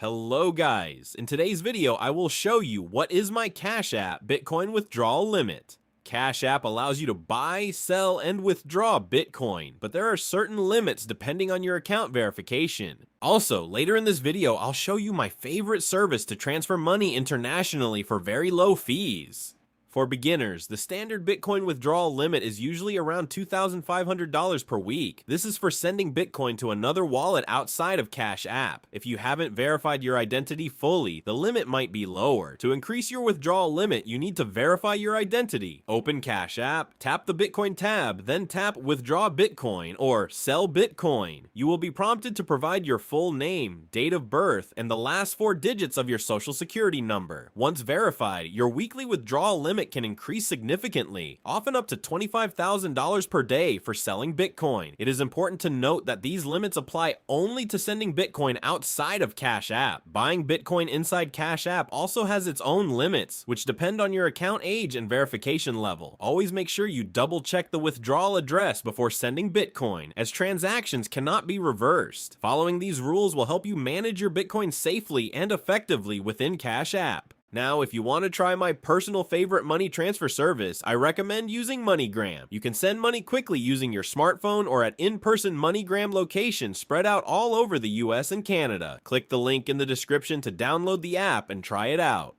Hello guys, in today's video I will show you what is my Cash App Bitcoin withdrawal limit. Cash App allows you to buy, sell, and withdraw Bitcoin, but there are certain limits depending on your account verification. Also, later in this video I'll show you my favorite service to transfer money internationally for very low fees. For beginners, the standard Bitcoin withdrawal limit is usually around $2,500 per week. This is for sending Bitcoin to another wallet outside of Cash App. If you haven't verified your identity fully, the limit might be lower. To increase your withdrawal limit, you need to verify your identity. Open Cash App, tap the Bitcoin tab, then tap Withdraw Bitcoin or Sell Bitcoin. You will be prompted to provide your full name, date of birth, and the last 4 digits of your social security number. Once verified, your weekly withdrawal limit can increase significantly, often up to $25,000 per day for selling Bitcoin. It is important to note that these limits apply only to sending Bitcoin outside of Cash App. Buying Bitcoin inside Cash App also has its own limits, which depend on your account age and verification level. Always make sure you double check the withdrawal address before sending Bitcoin, as transactions cannot be reversed. Following these rules will help you manage your Bitcoin safely and effectively within Cash App. Now, if you want to try my personal favorite money transfer service, I recommend using MoneyGram. You can send money quickly using your smartphone or at in-person MoneyGram locations spread out all over the US and Canada. Click the link in the description to download the app and try it out.